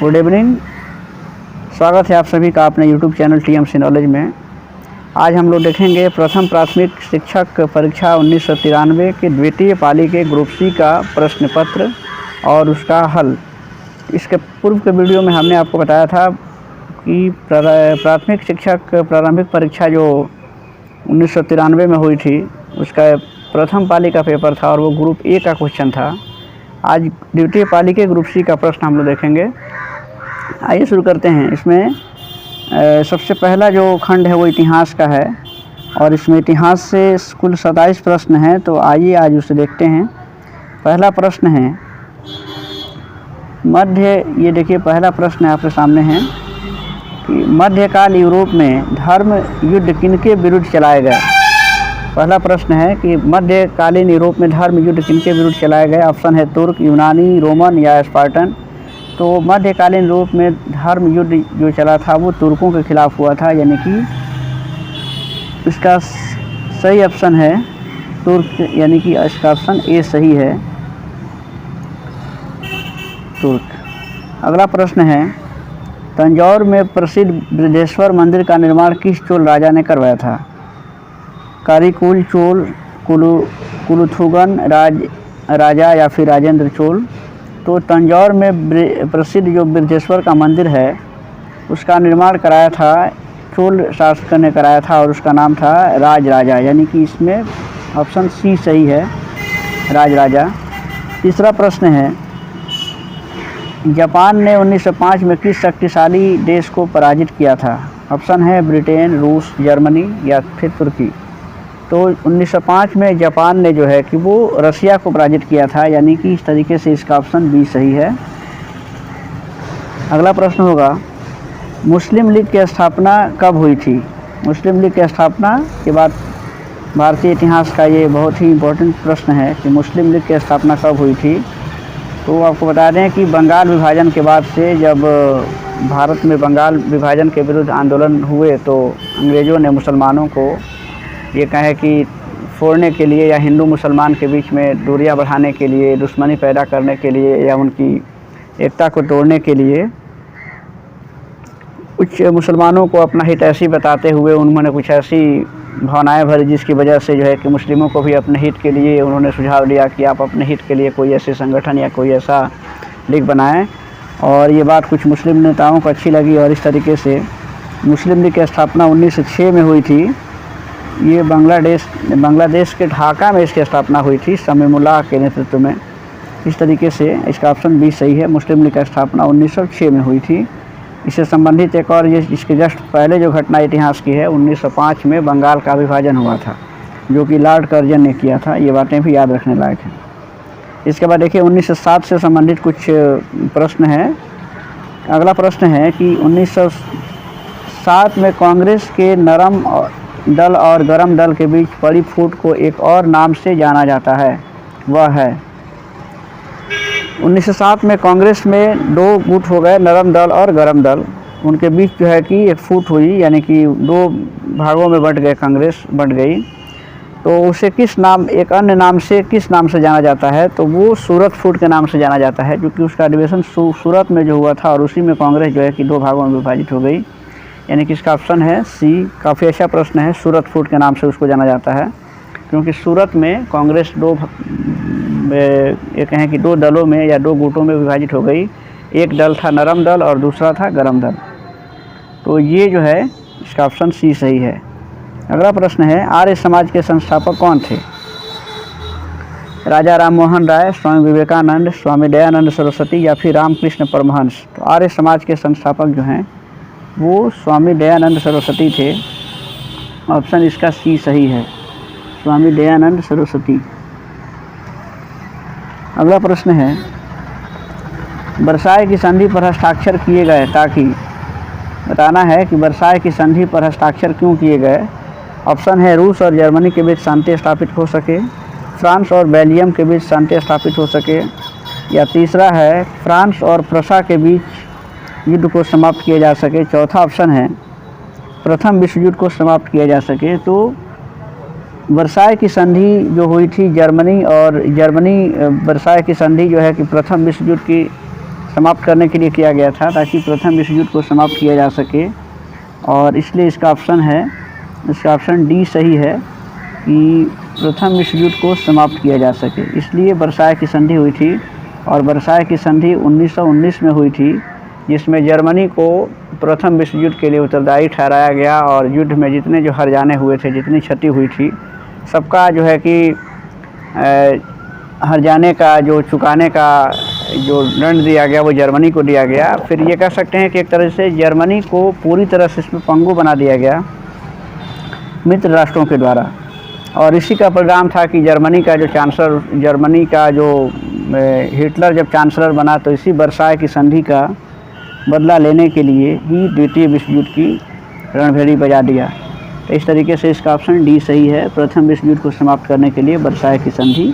Good evening. स्वागत है आप सभी का अपने यूट्यूब चैनल टीएमसी नॉलेज में। आज हम लोग देखेंगे प्रथम प्राथमिक शिक्षक परीक्षा 1993 के द्वितीय पाली के ग्रुप सी का प्रश्न पत्र और उसका हल। इसके पूर्व के वीडियो में हमने आपको बताया था कि प्राथमिक शिक्षक प्रारंभिक परीक्षा जो 1993 में हुई थी उसका प्रथम पाली का पेपर था और वो ग्रुप ए का क्वेश्चन था। आज द्वितीय पाली के ग्रुप सी का प्रश्न हम लोग देखेंगे। आइए शुरू करते हैं। इसमें सबसे पहला जो खंड है वो इतिहास का है और इसमें इतिहास से कुल 27 प्रश्न हैं। तो आइए आज उसे देखते हैं। पहला प्रश्न है ये देखिए पहला प्रश्न आपके सामने है कि मध्यकाल यूरोप में धर्म युद्ध किनके विरुद्ध चलाए गए। पहला प्रश्न है कि मध्यकालीन यूरोप में धर्म युद्ध किनके विरुद्ध चलाए गए। ऑप्शन है तुर्क, यूनानी, रोमन या स्पार्टन। तो मध्यकालीन यूरोप में धर्म युद्ध जो चला था वो तुर्कों के खिलाफ हुआ था, यानी कि इसका सही ऑप्शन है तुर्क, यानी कि इसका ऑप्शन ए सही है, तुर्क। अगला प्रश्न है तंजौर में प्रसिद्ध बृहदेश्वर मंदिर का निर्माण किस चोल राजा ने करवाया था। कारिकुल चोल, कुलुथुगन राजा या फिर राजेंद्र चोल। तो तंजौर में प्रसिद्ध जो बृहदेश्वर का मंदिर है उसका निर्माण कराया था चोल शासक ने कराया था और उसका नाम था राज राजा, यानी कि इसमें ऑप्शन सी सही है, राज राजा। तीसरा प्रश्न है जापान ने 1905 में किस शक्तिशाली देश को पराजित किया था। ऑप्शन है ब्रिटेन, रूस, जर्मनी या फिर तुर्की। तो 1905 में जापान ने जो है कि वो रसिया को पराजित किया था, यानी कि इस तरीके से इसका ऑप्शन बी सही है। अगला प्रश्न होगा मुस्लिम लीग की स्थापना कब हुई थी। मुस्लिम लीग की स्थापना के बाद भारतीय इतिहास का ये बहुत ही इम्पोर्टेंट प्रश्न है कि मुस्लिम लीग की स्थापना कब हुई थी। तो आपको बता दें कि बंगाल विभाजन के बाद से जब भारत में बंगाल विभाजन के विरुद्ध आंदोलन हुए तो अंग्रेज़ों ने मुसलमानों को ये कहे कि फोड़ने के लिए या हिंदू मुसलमान के बीच में दूरियां बढ़ाने के लिए, दुश्मनी पैदा करने के लिए या उनकी एकता को तोड़ने के लिए कुछ मुसलमानों को अपना हित ऐसी बताते हुए उन्होंने कुछ ऐसी भावनाएं भरी जिसकी वजह से जो है कि मुस्लिमों को भी अपने हित के लिए उन्होंने सुझाव दिया कि आप अपने हित के लिए कोई ऐसे संगठन या कोई ऐसा लीग बनाएं। और ये बात कुछ मुस्लिम नेताओं को अच्छी लगी और इस तरीके से मुस्लिम लीग की स्थापना 1906 में हुई थी। ये बांग्लादेश के ढाका में इसकी स्थापना हुई थी समीमुल्लाह के नेतृत्व में। इस तरीके से इसका ऑप्शन बी सही है, मुस्लिम लीग की स्थापना 1906 में हुई थी। इससे संबंधित एक और ये इसके जस्ट पहले जो घटना इतिहास की है 1905 में बंगाल का विभाजन हुआ था जो कि लॉर्ड कर्जन ने किया था। ये बातें भी याद रखने लायक हैं। इसके बाद देखिए 1907 से संबंधित कुछ प्रश्न हैं। अगला प्रश्न है कि 1907 में कांग्रेस के नरम दल और गरम दल के बीच पड़ी फूट को एक और नाम से जाना जाता है, वह है। 1907 में कांग्रेस में दो गुट हो गए, नरम दल और गरम दल। उनके बीच जो है कि एक फूट हुई, यानी कि दो भागों में बंट गए, कांग्रेस बंट गई। तो उसे किस नाम, एक अन्य नाम से किस नाम से जाना जाता है। तो वो सूरत फूट के नाम से जाना जाता है, क्योंकि उसका अधिवेशन सूरत में जो हुआ था और उसी में कांग्रेस जो है कि दो भागों में विभाजित हो गई, यानी कि इसका ऑप्शन है सी। काफ़ी अच्छा प्रश्न है। सूरत फूट के नाम से उसको जाना जाता है क्योंकि सूरत में कांग्रेस ये कहें कि दो दलों में या दो गुटों में विभाजित हो गई। एक दल था नरम दल और दूसरा था गरम दल। तो ये जो है इसका ऑप्शन सी सही है। अगला प्रश्न है आर्य समाज के संस्थापक कौन थे। राजा राम मोहन राय, स्वामी विवेकानंद, स्वामी दयानंद सरस्वती या फिर रामकृष्ण परमहंस। तो आर्य समाज के संस्थापक जो हैं वो स्वामी दयानंद सरस्वती थे। ऑप्शन इसका सी सही है, स्वामी दयानंद सरस्वती। अगला प्रश्न है वर्साय की संधि पर हस्ताक्षर किए गए, ताकि बताना है कि वर्साय की संधि पर हस्ताक्षर क्यों किए गए। ऑप्शन है रूस और जर्मनी के बीच शांति स्थापित हो सके, फ्रांस और बेल्जियम के बीच शांति स्थापित हो सके, या तीसरा है फ्रांस और प्रसा के बीच युद्ध को समाप्त किया जा सके। चौथा ऑप्शन है प्रथम विश्व युद्ध को समाप्त किया जा सके। तो वर्साय की संधि जो हुई थी वर्साय की संधि जो है कि प्रथम विश्व युद्ध की समाप्त करने के लिए किया गया था, ताकि प्रथम विश्व युद्ध को समाप्त किया जा सके। और इसलिए इसका ऑप्शन डी सही है कि प्रथम विश्व युद्ध को समाप्त किया जा सके। इसलिए वर्साय की संधि हुई थी, और वर्साय की संधि 1919 में हुई थी, जिसमें जर्मनी को प्रथम विश्व युद्ध के लिए उत्तरदायी ठहराया गया, और युद्ध में जितने जो हर्जाने हुए थे, जितनी क्षति हुई थी, सबका जो है कि हर्जाने का जो चुकाने का जो दंड दिया गया वो जर्मनी को दिया गया। फिर ये कह सकते हैं कि एक तरह से जर्मनी को पूरी तरह से इसमें पंगु बना दिया गया मित्र राष्ट्रों के द्वारा। और इसी का परिणाम था कि जर्मनी का जो हिटलर जब चांसलर बना, तो इसी वर्साय की संधि का बदला लेने के लिए ही द्वितीय विश्व युद्ध की रणभेरी बजा दिया। तो इस तरीके से इसका ऑप्शन डी सही है। प्रथम विश्व युद्ध को समाप्त करने के लिए वर्साय की संधि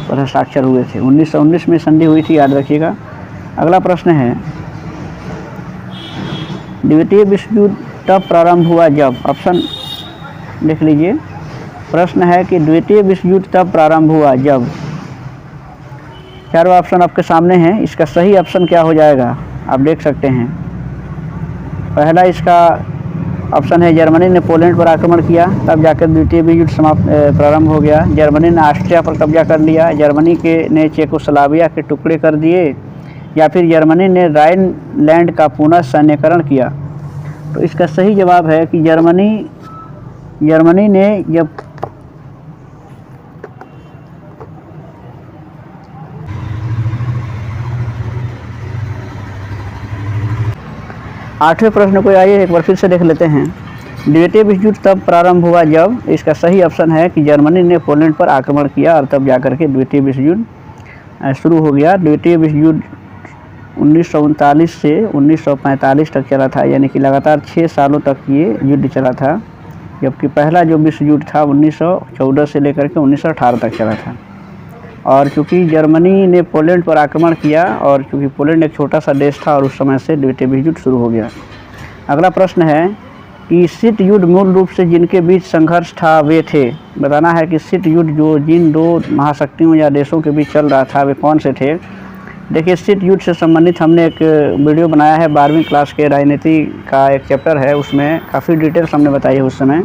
पर हस्ताक्षर हुए थे। 1919 में संधि हुई थी, याद रखिएगा। अगला प्रश्न है, द्वितीय विश्व युद्ध तब प्रारंभ हुआ जब, ऑप्शन लिख लीजिए। प्रश्न है कि द्वितीय विश्व युद्ध तब प्रारंभ हुआ जब, चारों ऑप्शन आपके सामने हैं। इसका सही ऑप्शन क्या हो जाएगा, आप देख सकते हैं। पहला इसका ऑप्शन है, जर्मनी ने पोलैंड पर आक्रमण किया, तब जाकर द्वितीय विश्व युद्ध प्रारंभ हो गया। जर्मनी ने ऑस्ट्रिया पर कब्जा कर लिया, जर्मनी ने चेकोस्लोवाकिया के टुकड़े कर दिए, या फिर जर्मनी ने राइनलैंड का पुनः सैन्यकरण किया। तो इसका सही जवाब है कि जर्मनी ने जब आठवें प्रश्न को आइए एक बार फिर से देख लेते हैं। द्वितीय विश्व युद्ध तब प्रारंभ हुआ जब, इसका सही ऑप्शन है कि जर्मनी ने पोलैंड पर आक्रमण किया, और तब जाकर के द्वितीय विश्व युद्ध शुरू हो गया। द्वितीय विश्व युद्ध 1939 से 1945 तक चला था, यानी कि लगातार 6 सालों तक ये युद्ध चला था। जबकि पहला जो विश्व युद्ध था 1914 से लेकर के 1918 तक चला था। और चूँकि जर्मनी ने पोलैंड पर आक्रमण किया, और चूँकि पोलैंड एक छोटा सा देश था, और उस समय से द्वितीय विश्व युद्ध शुरू हो गया। अगला प्रश्न है कि शीत युद्ध मूल रूप से जिनके बीच संघर्ष था वे थे। बताना है कि शीत युद्ध जो जिन दो महाशक्तियों या देशों के बीच चल रहा था वे कौन से थे। देखिए, शीत युद्ध से संबंधित हमने एक वीडियो बनाया है, 12वीं क्लास के राजनीति का एक चैप्टर है, उसमें काफ़ी डिटेल्स हमने बताई है उस समय।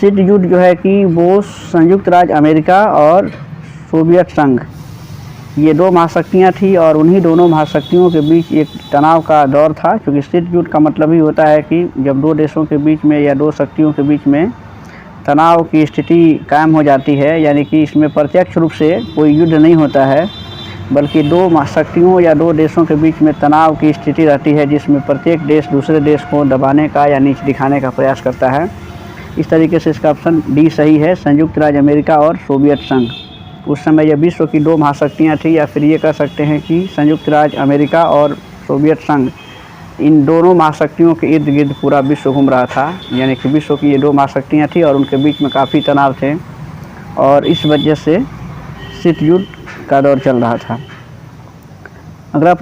शीत युद्ध जो है कि वो संयुक्त राज्य अमेरिका और सोवियत संघ, ये दो महाशक्तियाँ थी, और उन्हीं दोनों महाशक्तियों के बीच एक तनाव का दौर था। क्योंकि शीत युद्ध का मतलब ही होता है कि जब दो देशों के बीच में या दो शक्तियों के बीच में तनाव की स्थिति कायम हो जाती है, यानी कि इसमें प्रत्यक्ष रूप से कोई युद्ध नहीं होता है, बल्कि दो महाशक्तियों या दो देशों के बीच में तनाव की स्थिति रहती है, जिसमें प्रत्येक देश दूसरे देश को दबाने का या नीच दिखाने का प्रयास करता है। इस तरीके से इसका ऑप्शन डी सही है, संयुक्त राज्य अमेरिका और सोवियत संघ। उस समय यह विश्व की दो महाशक्तियाँ थी, या फिर ये कह सकते हैं कि संयुक्त राज्य अमेरिका और सोवियत संघ, इन दोनों महाशक्तियों के इर्द गिर्द पूरा विश्व घूम रहा था। यानी कि विश्व की ये दो महाशक्तियाँ थी, और उनके बीच में काफ़ी तनाव थे, और इस वजह से शीत युद्ध का दौर चल रहा था। अगला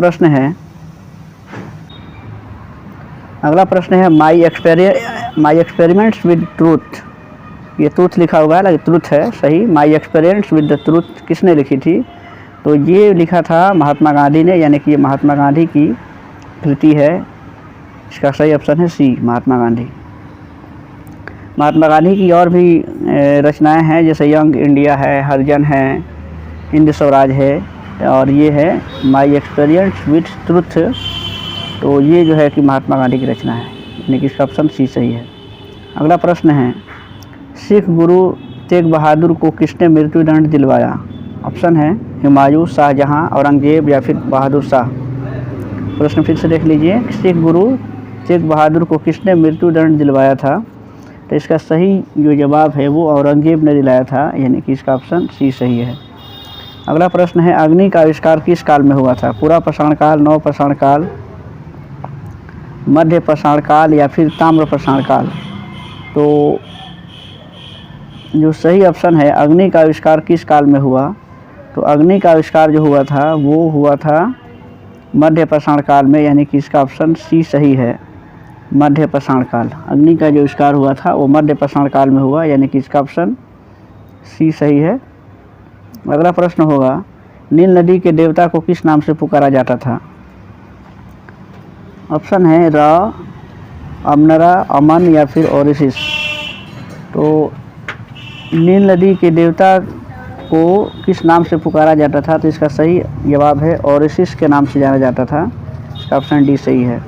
प्रश्न है माई एक्सपेरिमेंट्स विद ट्रूथ। ये ट्रूथ लिखा हुआ है, लेकिन ट्रूथ है सही। My experiments with the truth किसने लिखी थी? तो ये लिखा था महात्मा गांधी ने, यानी कि ये महात्मा गांधी की कृति है। इसका सही ऑप्शन है सी, महात्मा गांधी। महात्मा गांधी की और भी रचनाएं हैं, जैसे यंग इंडिया है, हरिजन है, हिंद स्वराज है, और ये है माई एक्सपीरियंस विथ ट्रुथ। तो ये जो है कि महात्मा गांधी की रचना है, यानी कि इसका ऑप्शन सी सही है। अगला प्रश्न है, सिख गुरु तेग बहादुर को किसने मृत्युदंड दिलवाया? ऑप्शन है हुमायूं, शाहजहां, औरंगजेब या फिर बहादुर शाह। प्रश्न फिर से देख लीजिए, सिख गुरु तेग बहादुर को किसने मृत्युदंड दिलवाया था? तो इसका सही जो जवाब है वो औरंगजेब ने दिलाया था, यानी कि इसका ऑप्शन सी सही है। अगला प्रश्न है, अग्नि का आविष्कार किस काल में हुआ था? पूरा पाषाण काल, नव पाषाण काल, मध्य पाषाण काल या फिर ताम्र पाषाण काल? तो जो सही ऑप्शन है, अग्नि का आविष्कार किस काल में हुआ? तो अग्नि का आविष्कार जो हुआ था वो हुआ था मध्य पाषाण काल में, यानी कि इसका ऑप्शन सी सही है, मध्य पाषाण काल। अग्नि का जो आविष्कार हुआ था वो मध्य पाषाण काल में हुआ, यानी कि इसका ऑप्शन सी सही है। अगला प्रश्न होगा नील नदी के देवता को किस नाम से पुकारा जाता था? ऑप्शन है र, अमनरा, अमन या फिर ओरिसिस। तो नील नदी के देवता को किस नाम से पुकारा जाता था? तो इसका सही जवाब है ओरिसिस के नाम से जाना जाता था। इसका ऑप्शन डी सही है।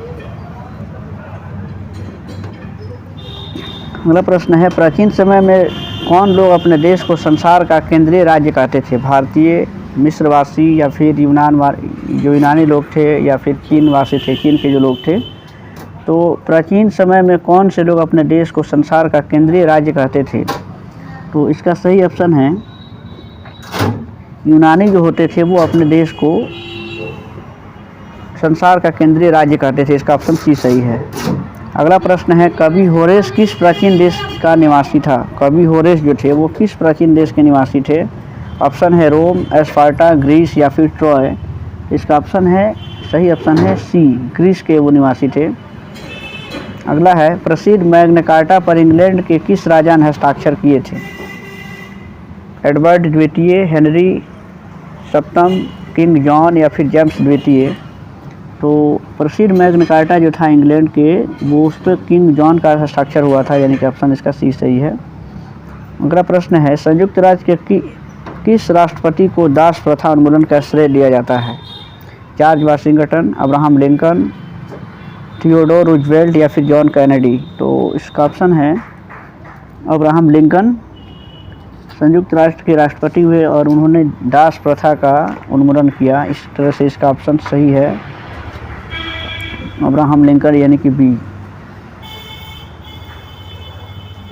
अगला प्रश्न है, प्राचीन समय में कौन लोग अपने देश को संसार का केंद्रीय राज्य कहते थे? भारतीय, मिस्रवासी या फिर यूनानी लोग थे या फिर चीनवासी थे, चीन के जो लोग थे। तो प्राचीन समय में कौन से लोग अपने देश को संसार का केंद्रीय राज्य कहते थे? तो इसका सही ऑप्शन है यूनानी जो होते थे वो अपने देश को संसार का केंद्रीय राज्य कहते थे। इसका ऑप्शन सी सही है। अगला प्रश्न है, कवि होरेस किस प्राचीन देश का निवासी था? कवि होरेस जो थे वो किस प्राचीन देश के निवासी थे? ऑप्शन है रोम, स्पार्टा, ग्रीस या फिर ट्रॉय। इसका ऑप्शन है, सही ऑप्शन है सी, ग्रीस के वो निवासी थे। अगला है, प्रसिद्ध मैग्ना कार्टा पर इंग्लैंड के किस राजा ने हस्ताक्षर किए थे? एडवर्ड द्वितीय, हेनरी सप्तम, किंग जॉन या फिर जेम्स द्वितीय। तो प्रसिद्ध मैग्ना कार्टा जो था इंग्लैंड के, वो उस पर किंग जॉन का हस्ताक्षर हुआ था, यानी कि ऑप्शन इसका सी सही है। अगला प्रश्न है, संयुक्त राज्य के किस राष्ट्रपति को दास प्रथा उन्मूलन का श्रेय दिया जाता है? George Washington, Abraham Lincoln, Theodore Roosevelt या फिर जॉन कैनेडी। तो इसका ऑप्शन है अब्राहम लिंकन संयुक्त राष्ट्र के राष्ट्रपति हुए और उन्होंने दास प्रथा का उन्मूलन किया। इस तरह से इसका ऑप्शन सही है अब्राहम लिंकन, यानी कि बी।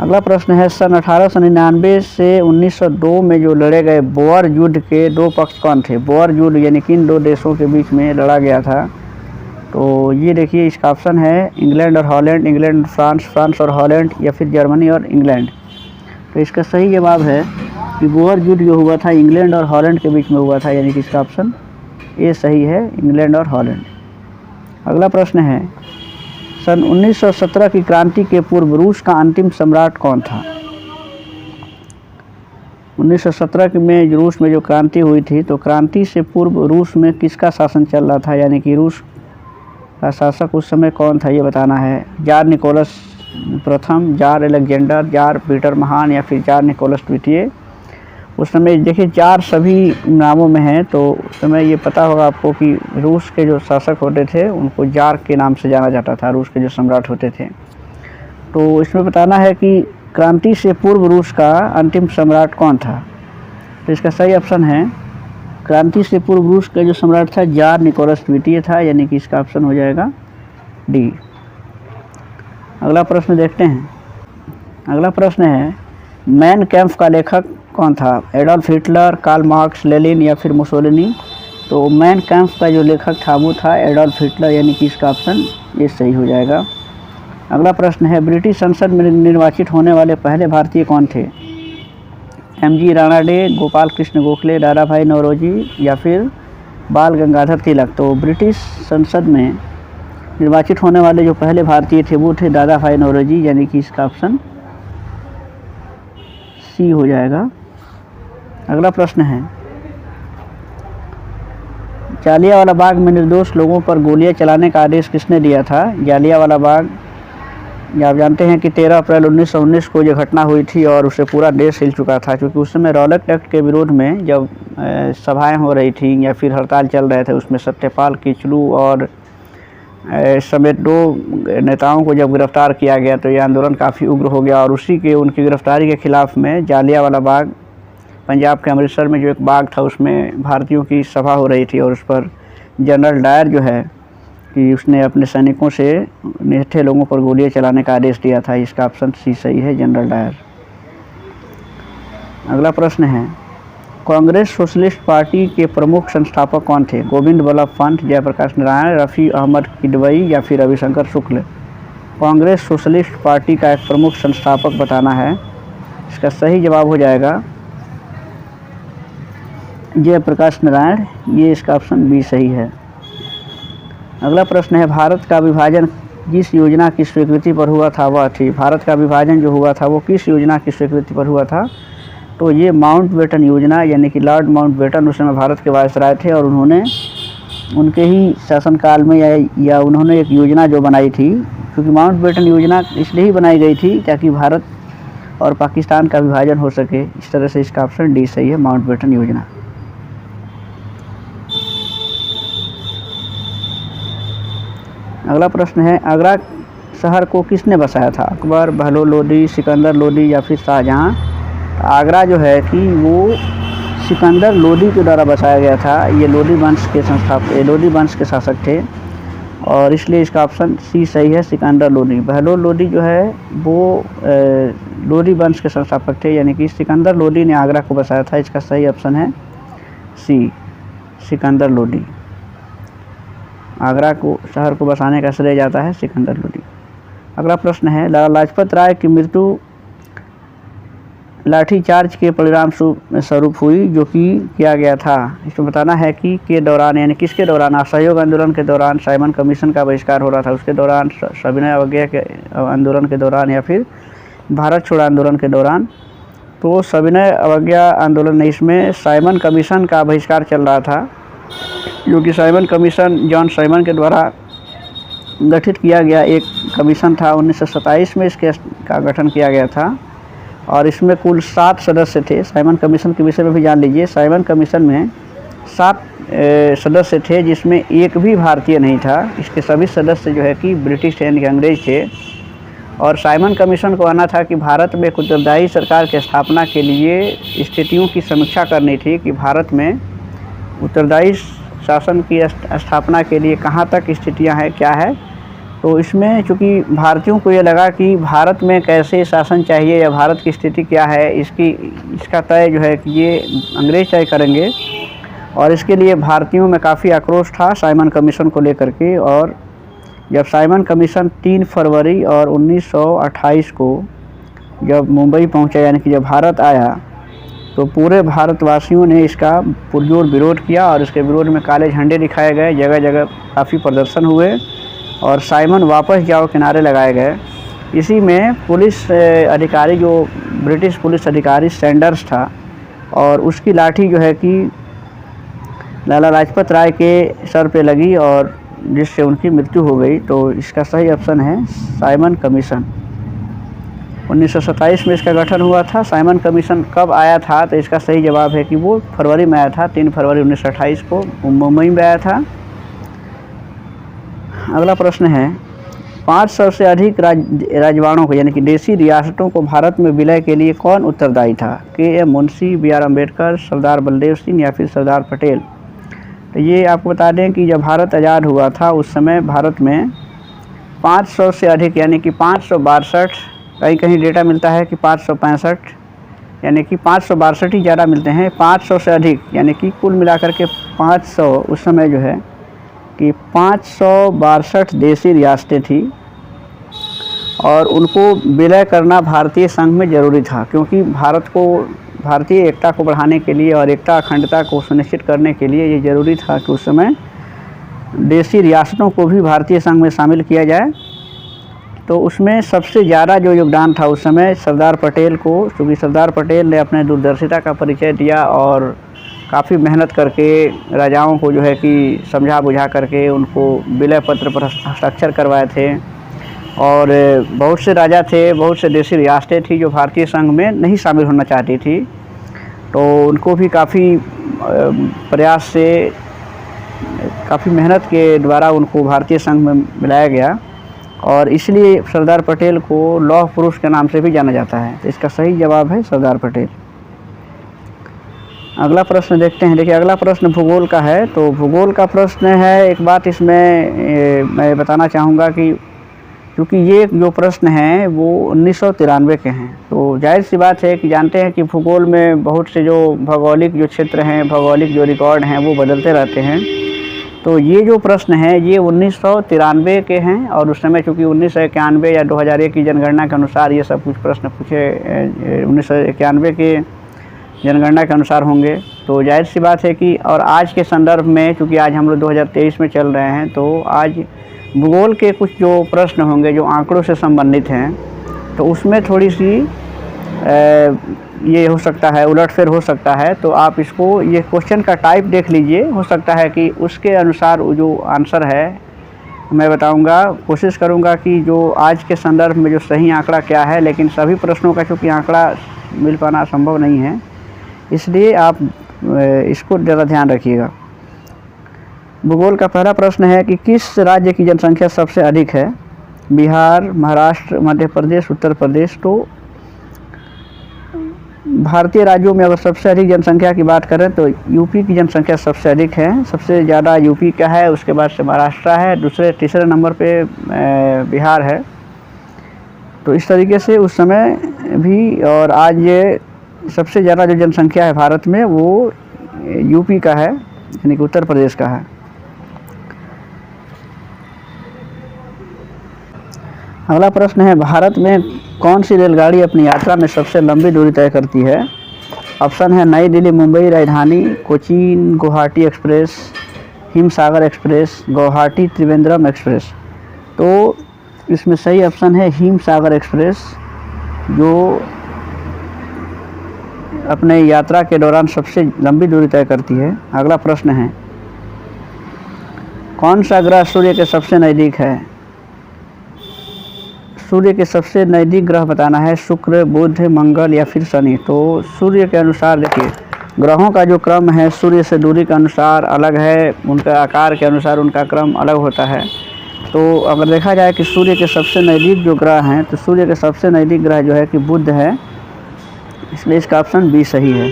अगला प्रश्न है, सन 1899 से 1902 में जो लड़े गए बोअर युद्ध के दो पक्ष कौन थे? बोअर युद्ध यानी कि इन दो देशों के बीच में लड़ा गया था। तो ये देखिए, इसका ऑप्शन है इंग्लैंड और हॉलैंड, इंग्लैंड और फ्रांस, फ्रांस और हॉलैंड या फिर जर्मनी और इंग्लैंड। तो इसका सही जवाब है कि बोअर युद्ध जो हुआ था इंग्लैंड और हॉलैंड के बीच में हुआ था, यानी कि इसका ऑप्शन ए सही है, इंग्लैंड और हॉलैंड। अगला प्रश्न है, सन 1917 की क्रांति के पूर्व रूस का अंतिम सम्राट कौन था? 1917 में रूस में जो क्रांति हुई थी, तो क्रांति से पूर्व रूस में किसका शासन चल रहा था, यानी कि रूस का शासक उस समय कौन था, ये बताना है। जार निकोलस प्रथम, जार अलेक्जेंडर, जार पीटर महान या फिर जार निकोलस द्वितीय। उस समय देखिए जार सभी नामों में है, तो उस समय ये पता होगा आपको कि रूस के जो शासक होते थे उनको जार के नाम से जाना जाता था, रूस के जो सम्राट होते थे। तो इसमें बताना है कि क्रांति से पूर्व रूस का अंतिम सम्राट कौन था। तो इसका सही ऑप्शन है क्रांति से पूर्व रूस का जो सम्राट था जार निकोलस द्वितीय था, यानी कि इसका ऑप्शन हो जाएगा डी। अगला प्रश्न देखते हैं। अगला प्रश्न है, मैन कैम्प का लेखक कौन था? Adolf Hitler, Karl Marx, Lenin या फिर मुसोलिनी। तो मैन कैम्प का जो लेखक था वो था एडोल्फ हिटलर, यानी कि इसका ऑप्शन ये सही हो जाएगा। अगला प्रश्न है, ब्रिटिश संसद में निर्वाचित होने वाले पहले भारतीय कौन थे? एम.जी. राणा डे, गोपाल कृष्ण गोखले, दादा भाई नौरोजी या फिर बाल गंगाधर तिलक। तो ब्रिटिश संसद में निर्वाचित होने वाले जो पहले भारतीय थे वो थे दादा भाई नौरोजी, यानी कि इसका ऑप्शन सी हो जाएगा। अगला प्रश्न है, जालियांवाला बाग में निर्दोष लोगों पर गोलियां चलाने का आदेश किसने दिया था? जालियांवाला बाग, आप जानते हैं कि 13 अप्रैल 1919 को ये घटना हुई थी और उसे पूरा देश हिल चुका था, क्योंकि उस समय रॉलेट एक्ट के विरोध में जब सभाएं हो रही थी या फिर हड़ताल चल रहे थे, उसमें सत्यपाल किचलू और समेत 2 नेताओं को जब गिरफ्तार किया गया तो ये आंदोलन काफ़ी उग्र हो गया और उसी के उनकी गिरफ्तारी के खिलाफ में जालियांवाला बाग, पंजाब के अमृतसर में जो एक बाग था उसमें भारतीयों की सभा हो रही थी और उस पर जनरल डायर जो है कि उसने अपने सैनिकों से निहत्थे लोगों पर गोलियां चलाने का आदेश दिया था। इसका ऑप्शन सी सही है, जनरल डायर। अगला प्रश्न है, कांग्रेस सोशलिस्ट पार्टी के प्रमुख संस्थापक कौन थे? गोविंद बल्लभ पंत, जयप्रकाश नारायण, रफ़ी अहमद किदवई या फिर रविशंकर शुक्ल। कांग्रेस सोशलिस्ट पार्टी का एक प्रमुख संस्थापक बताना है। इसका सही जवाब हो जाएगा जयप्रकाश नारायण, ये इसका ऑप्शन बी सही है। अगला प्रश्न है, भारत का विभाजन जिस योजना की स्वीकृति पर हुआ था वह थी? भारत का विभाजन जो हुआ था वो किस योजना की स्वीकृति पर हुआ था? तो ये माउंटबेटन योजना यानी कि लॉर्ड माउंटबेटन उस समय भारत के वायसराय थे और उन्होंने उनके ही शासनकाल में या उन्होंने एक योजना जो बनाई थी, क्योंकि माउंटबेटन योजना इसलिए ही बनाई गई थी ताकि भारत और पाकिस्तान का विभाजन हो सके। इस तरह से इसका ऑप्शन डी सही है, माउंटबेटन योजना। अगला प्रश्न है, आगरा शहर को किसने बसाया था? अकबर, बहलोल लोदी, सिकंदर लोदी या फिर शाहजहां? आगरा जो है कि वो सिकंदर लोदी के द्वारा बसाया गया था। ये लोदी वंश के शासक थे और इसलिए इसका ऑप्शन सी सही है, सिकंदर लोदी। बहलोल लोदी जो है वो लोदी वंश के संस्थापक थे, यानी कि सिकंदर लोदी ने आगरा को बसाया था। इसका सही ऑप्शन है सी, सिकंदर लोदी। आगरा को शहर को बसाने का श्रेय जाता है सिकंदर लोदी। अगला प्रश्न है, लाला लाजपत राय की मृत्यु लाठीचार्ज के परिणाम स्वरूप हुई जो कि किया गया था। इसमें बताना है कि के दौरान, यानी किसके दौरान? असहयोग आंदोलन के दौरान, साइमन कमीशन का बहिष्कार हो रहा था उसके दौरान, सविनय अवज्ञा के आंदोलन के दौरान या फिर भारत छोड़ो आंदोलन के दौरान। तो सविनय अवज्ञा आंदोलन, इसमें साइमन कमीशन का बहिष्कार चल रहा था, जो कि साइमन कमीशन जॉन साइमन के द्वारा गठित किया गया एक कमीशन था। 1927 में इसके का गठन किया गया था और इसमें कुल 7 सदस्य थे। साइमन कमीशन के विषय में भी जान लीजिए। साइमन कमीशन में 7 सदस्य थे जिसमें एक भी भारतीय नहीं था। इसके सभी सदस्य जो है कि ब्रिटिश यानी कि अंग्रेज थे और साइमन कमीशन को आना था कि भारत में एक उत्तरदायी सरकार की स्थापना के लिए स्थितियों की समीक्षा करनी थी कि भारत में उत्तरदायी शासन की स्थापना के लिए कहाँ तक स्थितियाँ हैं, क्या है। तो इसमें चूँकि भारतीयों को ये लगा कि भारत में कैसे शासन चाहिए या भारत की स्थिति क्या है, इसका तय जो है कि ये अंग्रेज तय करेंगे और इसके लिए भारतीयों में काफ़ी आक्रोश था साइमन कमीशन को लेकर के। और जब साइमन कमीशन 3 फरवरी और 1928 को जब मुंबई पहुंचा, यानी कि जब भारत आया, तो पूरे भारतवासियों ने इसका पुरजोर विरोध किया और इसके विरोध में काले झंडे दिखाए गए, जगह जगह काफ़ी प्रदर्शन हुए और साइमन वापस जाओ के नारे लगाए गए। इसी में पुलिस अधिकारी, जो ब्रिटिश पुलिस अधिकारी सैंडर्स था, और उसकी लाठी जो है कि लाला लाजपत राय के सर पे लगी और जिससे उनकी मृत्यु हो गई। तो इसका सही ऑप्शन है साइमन कमीशन। 1927 में इसका गठन हुआ था। साइमन कमीशन कब आया था? तो इसका सही जवाब है कि वो फरवरी में आया था, 3 फरवरी 1928 को मुंबई में आया था। अगला प्रश्न है, 500 से अधिक राजवाड़ों को यानी कि देसी रियासतों को भारत में विलय के लिए कौन उत्तरदायी था? के.एम. मुंशी, बी.आर. अम्बेडकर, सरदार बलदेव सिंह या फिर सरदार पटेल? तो ये आपको बता दें कि जब भारत आज़ाद हुआ था उस समय भारत में 500 से अधिक यानी कि 562, कहीं कहीं डेटा मिलता है कि 565, यानी कि 562 ही ज़्यादा मिलते हैं। 500 से अधिक यानी कि कुल मिलाकर के 500 उस समय जो है कि 562 देसी रियासतें थी और उनको विलय करना भारतीय संघ में ज़रूरी था, क्योंकि भारतीय एकता को बढ़ाने के लिए और एकता अखंडता को सुनिश्चित करने के लिए ये ज़रूरी था कि उस समय देसी रियासतों को भी भारतीय संघ में शामिल किया जाए। तो उसमें सबसे ज़्यादा जो योगदान था उस समय सरदार पटेल को, क्योंकि सरदार पटेल ने अपने दूरदर्शिता का परिचय दिया और काफ़ी मेहनत करके राजाओं को जो है कि समझा बुझा करके उनको विलय पत्र पर हस्ताक्षर करवाए थे। और बहुत से राजा थे, बहुत से देसी रियासतें थी जो भारतीय संघ में नहीं शामिल होना चाहती थी, तो उनको भी काफ़ी प्रयास से, काफ़ी मेहनत के द्वारा उनको भारतीय संघ में मिलाया गया और इसलिए सरदार पटेल को लौह पुरुष के नाम से भी जाना जाता है। तो इसका सही जवाब है सरदार पटेल। अगला प्रश्न देखते हैं। देखिए, अगला प्रश्न भूगोल का है। तो भूगोल का प्रश्न है, एक बात इसमें मैं बताना चाहूँगा कि क्योंकि ये जो प्रश्न हैं वो 1993 के हैं, तो जाहिर सी बात है कि जानते हैं कि भूगोल में बहुत से जो भौगोलिक जो क्षेत्र हैं, भौगोलिक जो रिकॉर्ड हैं वो बदलते रहते हैं। तो ये जो प्रश्न है ये 1993 के हैं और उस समय चूँकि 1991 या 2001 की जनगणना के अनुसार ये सब कुछ प्रश्न पूछे 1991 के जनगणना के अनुसार होंगे। तो जाहिर सी बात है कि और आज के संदर्भ में, चूँकि आज हम लोग 2023 में चल रहे हैं, तो आज भूगोल के कुछ जो प्रश्न होंगे जो आंकड़ों से संबंधित हैं, तो उसमें थोड़ी सी ये हो सकता है, उलटफेर हो सकता है, तो आप इसको ये क्वेश्चन का टाइप देख लीजिए। हो सकता है कि उसके अनुसार वो जो आंसर है मैं बताऊंगा, कोशिश करूंगा कि जो आज के संदर्भ में जो सही आंकड़ा क्या है, लेकिन सभी प्रश्नों का चूँकि आंकड़ा मिल पाना संभव नहीं है, इसलिए आप इसको ज़्यादा ध्यान रखिएगा। भूगोल का पहला प्रश्न है कि किस राज्य की जनसंख्या सबसे अधिक है? बिहार, महाराष्ट्र, मध्य प्रदेश, उत्तर प्रदेश। तो भारतीय राज्यों में अगर सबसे अधिक जनसंख्या की बात करें तो यूपी की जनसंख्या सबसे अधिक है। सबसे ज़्यादा यूपी का है, उसके बाद से महाराष्ट्र है, तीसरे नंबर पे बिहार है। तो इस तरीके से उस समय भी और आज ये सबसे ज़्यादा जो जनसंख्या है भारत में वो यूपी का है, यानी कि उत्तर प्रदेश का है। अगला प्रश्न है, भारत में कौन सी रेलगाड़ी अपनी यात्रा में सबसे लंबी दूरी तय करती है? ऑप्शन है नई Delhi Mumbai Rajdhani, Cochin Guwahati express, Himsagar express, Guwahati Trivandrum express. तो इसमें सही ऑप्शन है हिमसागर एक्सप्रेस, जो अपने यात्रा के दौरान सबसे लंबी दूरी तय करती है। अगला प्रश्न है, कौन सा ग्रह सूर्य के सबसे नज़दीक है? सूर्य के सबसे नज़दीक ग्रह बताना है, शुक्र, बुध, मंगल या फिर शनि। तो सूर्य के अनुसार देखिए ग्रहों का जो क्रम है सूर्य से दूरी के अनुसार अलग है, उनका आकार के अनुसार उनका क्रम अलग होता है। तो अगर देखा जाए कि सूर्य के सबसे नज़दीक जो ग्रह हैं, तो सूर्य के सबसे नज़दीक ग्रह जो है कि बुध है, इसलिए इसका ऑप्शन बी सही है।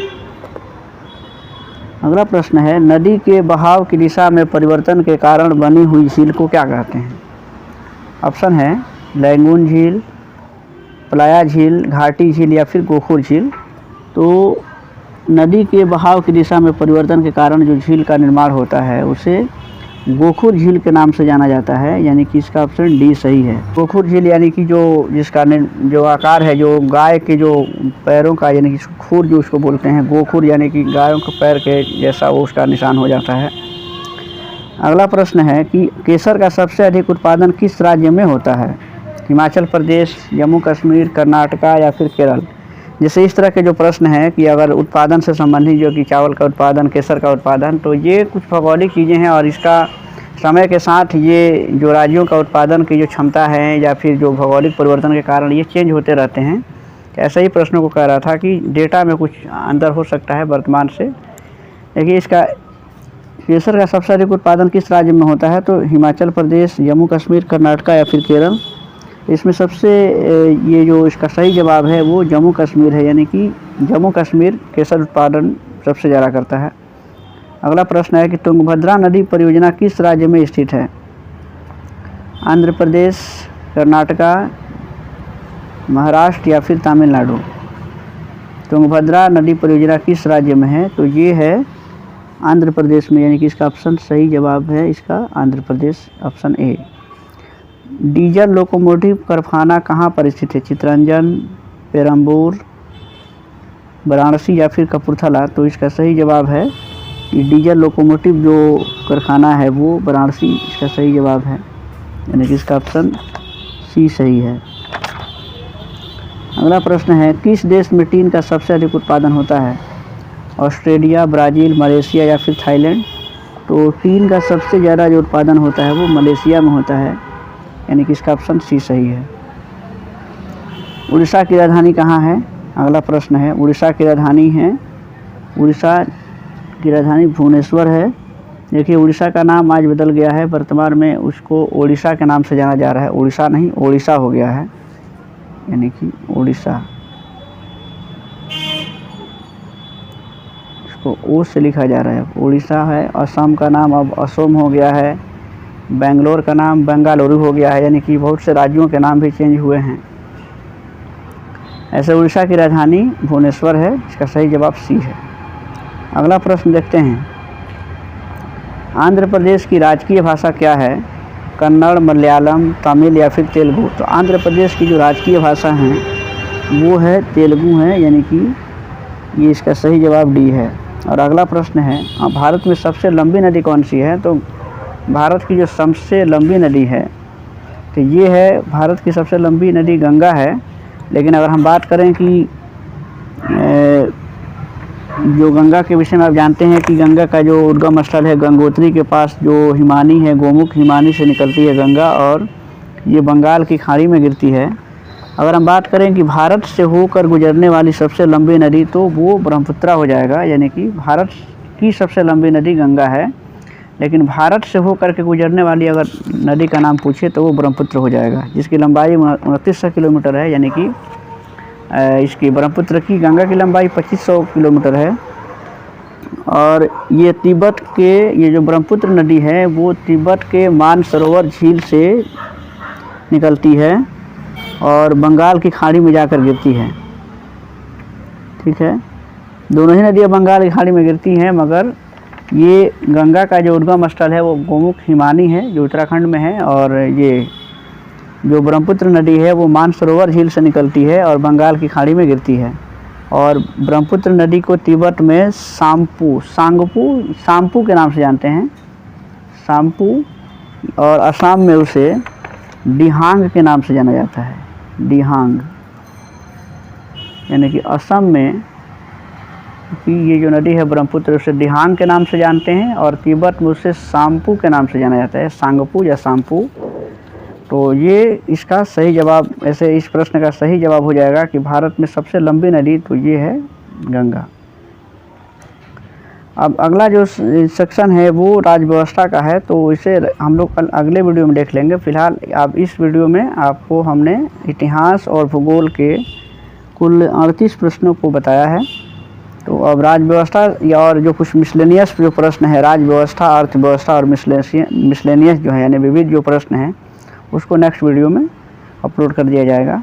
अगला प्रश्न है, नदी के बहाव की दिशा में परिवर्तन के कारण बनी हुई झील को क्या कहते हैं? ऑप्शन है लैंगून झील, प्लाया झील, घाटी झील या फिर गोखुर झील। तो नदी के बहाव की दिशा में परिवर्तन के कारण जो झील का निर्माण होता है उसे गोखुर झील के नाम से जाना जाता है, यानी कि इसका ऑप्शन डी सही है। गोखुर झील यानी कि जिसका जो आकार है, जो गाय के जो पैरों का, यानी कि खुर जो उसको बोलते हैं, गोखुर यानी कि गायों के पैर के जैसा वो उसका निशान हो जाता है। अगला प्रश्न है कि केसर का सबसे अधिक उत्पादन किस राज्य में होता है? हिमाचल प्रदेश, जम्मू कश्मीर, कर्नाटका या फिर केरल। जैसे इस तरह के जो प्रश्न हैं कि अगर उत्पादन से संबंधित जो कि चावल का उत्पादन, केसर का उत्पादन, तो ये कुछ भौगोलिक चीज़ें हैं और इसका समय के साथ ये जो राज्यों का उत्पादन की जो क्षमता है या फिर जो भौगोलिक परिवर्तन के कारण ये चेंज होते रहते हैं। ऐसा ही प्रश्नों को कह रहा था कि डेटा में कुछ अंतर हो सकता है वर्तमान से। देखिए इसका केसर का सबसे अधिक उत्पादन किस राज्य में होता है? तो हिमाचल प्रदेश, जम्मू कश्मीर, कर्नाटका या फिर केरल। इसमें सबसे ये जो इसका सही जवाब है वो जम्मू कश्मीर है, यानी कि जम्मू कश्मीर केसर उत्पादन सबसे ज़्यादा करता है। अगला प्रश्न है कि तुंगभद्रा नदी परियोजना किस राज्य में स्थित है? आंध्र प्रदेश, कर्नाटका, महाराष्ट्र या फिर तमिलनाडु। तुंगभद्रा नदी परियोजना किस राज्य में है? तो ये है आंध्र प्रदेश में, यानी कि इसका ऑप्शन सही जवाब है इसका Andhra Pradesh, option A. Diesel locomotive कारखाना कहाँ पर स्थित है? चितरंजन, पेरम्बूर, वाराणसी या फिर कपूरथला। तो इसका सही जवाब है कि डीजल लोकोमोटिव जो कारखाना है वो वाराणसी इसका सही जवाब है, यानी कि इसका ऑप्शन सी सही है। अगला प्रश्न है, किस देश में टीन का सबसे अधिक उत्पादन होता है? ऑस्ट्रेलिया, ब्राज़ील, मलेशिया या फिर थाईलैंड। तो टीन का सबसे ज़्यादा जो उत्पादन होता है वो मलेशिया में होता है, यानी कि इसका ऑप्शन सी सही है। उड़ीसा की राजधानी कहाँ है? अगला प्रश्न है, उड़ीसा की राजधानी भुवनेश्वर है। देखिए उड़ीसा का नाम आज बदल गया है, वर्तमान में उसको ओडिशा के नाम से जाना जा रहा है। उड़ीसा नहीं, ओडिशा हो गया है, यानी कि ओडिशा, इसको ओ से लिखा जा रहा है, ओडिशा है। असम का नाम अब असम हो गया है, बेंगलोर का नाम बेंगालुरु हो गया है, यानी कि बहुत से राज्यों के नाम भी चेंज हुए हैं। ऐसे उड़ीसा की राजधानी भुवनेश्वर है, इसका सही जवाब सी है। अगला प्रश्न देखते हैं, आंध्र प्रदेश की राजकीय भाषा क्या है? कन्नड़, मलयालम, तमिल या फिर तेलुगु। तो आंध्र प्रदेश की जो राजकीय भाषा है वो है तेलुगु है, यानी कि ये इसका सही जवाब डी है। और अगला प्रश्न है, भारत में सबसे लंबी नदी कौन सी है? तो भारत की जो सबसे लंबी नदी है तो ये है, भारत की सबसे लंबी नदी गंगा है। लेकिन अगर हम बात करें कि जो गंगा के विषय में आप जानते हैं कि गंगा का जो उद्गम स्थल है गंगोत्री के पास जो हिमानी है, गोमुख हिमानी से निकलती है गंगा और ये बंगाल की खाड़ी में गिरती है। अगर हम बात करें कि भारत से होकर गुजरने वाली सबसे लंबी नदी तो वो ब्रह्मपुत्र हो जाएगा, यानी कि भारत की सबसे लंबी नदी गंगा है, लेकिन भारत से होकर के गुजरने वाली अगर नदी का नाम पूछे तो वो ब्रह्मपुत्र हो जाएगा, जिसकी लंबाई 2900 किलोमीटर है। यानी कि इसकी ब्रह्मपुत्र की गंगा की लंबाई 2500 किलोमीटर है। और ये तिब्बत के ये जो ब्रह्मपुत्र नदी है वो तिब्बत के मानसरोवर झील से निकलती है और बंगाल की खाड़ी में जाकर गिरती है। ठीक है, दोनों ही नदियाँ बंगाल की खाड़ी में गिरती हैं, मगर ये गंगा का जो उद्गम स्थल है वो गोमुख हिमानी है जो उत्तराखंड में है, और ये जो ब्रह्मपुत्र नदी है वो मानसरोवर झील से निकलती है और बंगाल की खाड़ी में गिरती है। और ब्रह्मपुत्र नदी को तिब्बत में साम्पू के नाम से जानते हैं, साम्पू, और असम में उसे दिहांग के नाम से जाना जाता है, दिहांग। यानी कि असम में कि ये जो नदी है ब्रह्मपुत्र उसे दिहांग के नाम से जानते हैं और तिब्बत में उसे साम्पू के नाम से जाना जाता है, सांगपू या साम्पू। तो ये इसका सही जवाब, ऐसे इस प्रश्न का सही जवाब हो जाएगा कि भारत में सबसे लंबी नदी तो ये है गंगा। अब अगला जो सेक्शन है वो राज्य व्यवस्था का है, तो इसे हम लोग कल अगले वीडियो में देख लेंगे। फिलहाल आप इस वीडियो में आपको हमने इतिहास और भूगोल के कुल 38 प्रश्नों को बताया है। तो अब राज्य व्यवस्था या और जो कुछ मिसलेनियस जो प्रश्न है, राज्य व्यवस्था, अर्थव्यवस्था और मिसलेनियस जो है यानी विविध जो प्रश्न हैं उसको नेक्स्ट वीडियो में अपलोड कर दिया जाएगा।